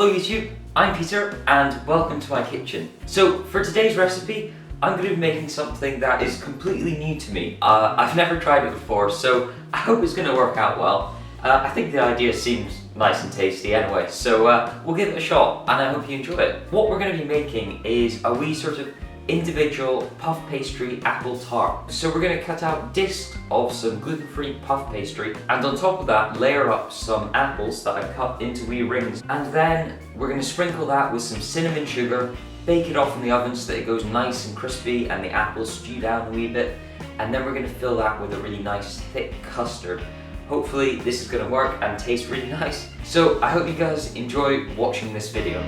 Hello YouTube, I'm Peter and welcome to my kitchen. So for today's recipe, I'm going to be making something that is completely new to me. I've never tried it before, so I hope it's going to work out well. I think the idea seems nice and tasty anyway, so we'll give it a shot and I hope you enjoy it. What we're going to be making is a wee sort of individual puff pastry apple tart. So we're going to cut out discs of some gluten-free puff pastry and on top of that layer up some apples that I've cut into wee rings, and then we're going to sprinkle that with some cinnamon sugar, bake it off in the oven so that it goes nice and crispy and the apples stew down a wee bit, and then we're going to fill that with a really nice thick custard. Hopefully this is going to work and taste really nice. So I hope you guys enjoy watching this video.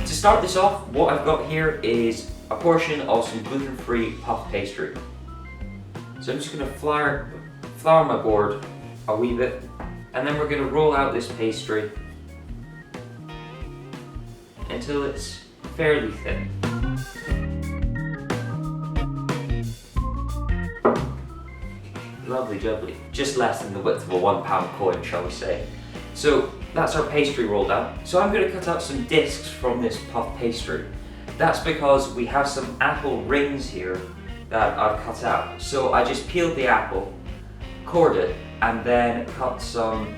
To start this off, what I've got here is a portion of some gluten-free puff pastry. So I'm just going to flour my board a wee bit, and then we're going to roll out this pastry until it's fairly thin. Lovely jubbly. Just less than the width of a £1 coin, shall we say. So that's our pastry rolled out. So I'm going to cut out some discs from this puff pastry. That's because we have some apple rings here that I've cut out. So I just peeled the apple, cored it, and then cut some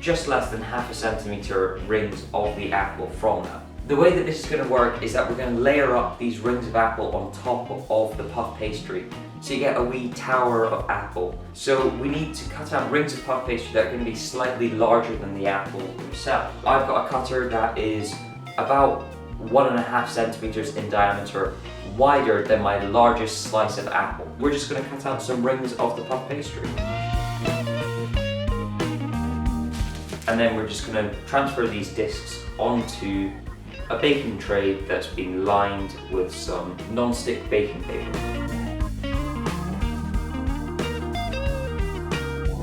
just less than ½ centimetre rings of the apple from that. The way that this is going to work is that we're going to layer up these rings of apple on top of the puff pastry. So you get a wee tower of apple. So we need to cut out rings of puff pastry that are going to be slightly larger than the apple themselves. I've got a cutter that is about 1½ centimetres in diameter, wider than my largest slice of apple. We're just going to cut out some rings of the puff pastry. And then we're just going to transfer these discs onto a baking tray that's been lined with some non-stick baking paper.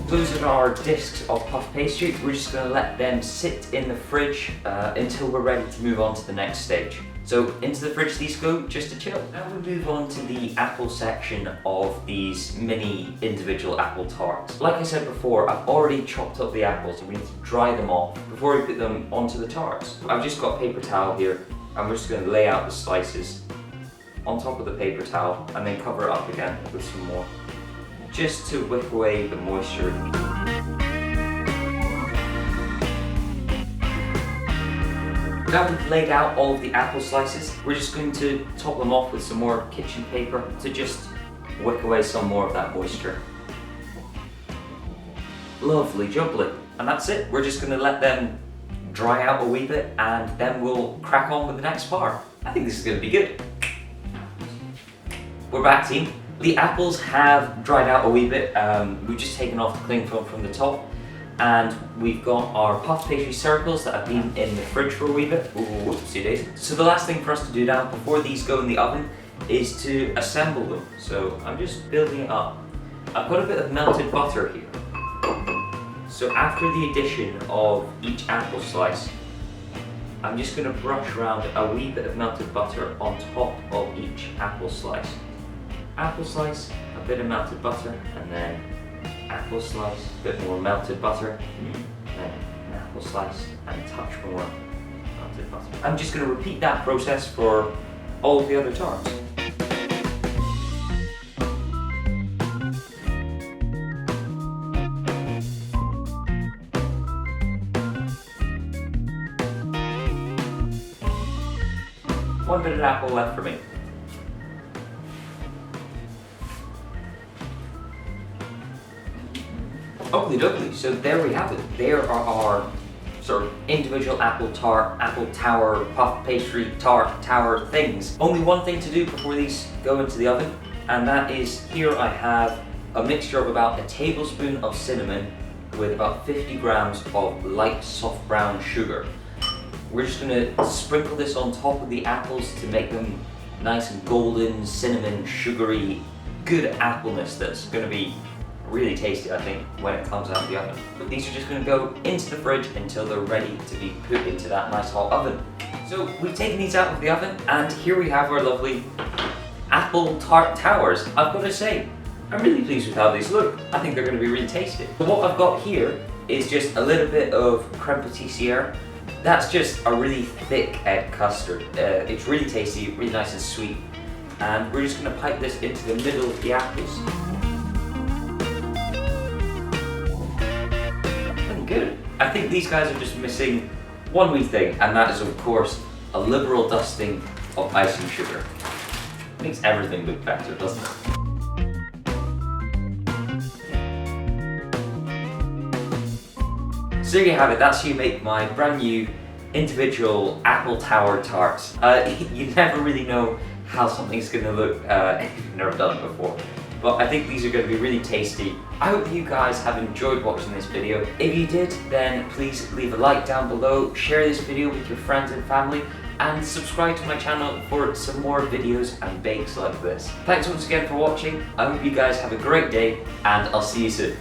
Those are our discs of puff pastry. We're just going to let them sit in the fridge until we're ready to move on to the next stage. So into the fridge these go, just to chill. Now we move on to the apple section of these mini individual apple tarts. Like I said before, I've already chopped up the apples and we need to dry them off before we put them onto the tarts. I've just got a paper towel here and we're just going to lay out the slices on top of the paper towel and then cover it up again with some more, just to wick away the moisture. Now we've laid out all of the apple slices, we're just going to top them off with some more kitchen paper to just wick away some more of that moisture. Lovely jubbly. And that's it, we're just going to let them dry out a wee bit and then we'll crack on with the next part. I think this is going to be good. We're back, team. The apples have dried out a wee bit. We've just taken off the cling film from the top, and we've got our puff pastry circles that have been in the fridge for a wee bit. Ooh, whoopsie daisy. So the last thing for us to do now before these go in the oven is to assemble them. So I'm just building it up. I've got a bit of melted butter here. So after the addition of each apple slice, I'm just going to brush around a wee bit of melted butter on top of each apple slice. Apple slice, a bit of melted butter, and then apple slice, a bit more melted butter, then an apple slice, and a touch more melted butter. I'm just going to repeat that process for all of the other tarts. One bit of apple left for me. Oakley doakley, so there we have it. There are our sort of individual apple tart, apple tower, puff pastry, tart, tower things. Only one thing to do before these go into the oven, and that is here I have a mixture of about a tablespoon of cinnamon with about 50 grams of light soft brown sugar. We're just going to sprinkle this on top of the apples to make them nice and golden, cinnamon, sugary, good appleness that's going to be really tasty, I think, when it comes out of the oven. But these are just going to go into the fridge until they're ready to be put into that nice hot oven. So we've taken these out of the oven and here we have our lovely apple tart towers. I've got to say, I'm really pleased with how these look. I think they're going to be really tasty. So what I've got here is just a little bit of creme pâtissière. That's just a really thick egg custard. It's really tasty, really nice and sweet. And we're just going to pipe this into the middle of the apples. Looking good. I think these guys are just missing one wee thing, and that is of course a liberal dusting of icing sugar. Makes everything look better, doesn't it? So there you have it, that's how you make my brand new individual apple tower tarts. You never really know how something's going to look if you've never done it before. But I think these are going to be really tasty. I hope you guys have enjoyed watching this video. If you did, then please leave a like down below, share this video with your friends and family, and subscribe to my channel for some more videos and bakes like this. Thanks once again for watching. I hope you guys have a great day, and I'll see you soon.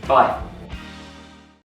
Bye.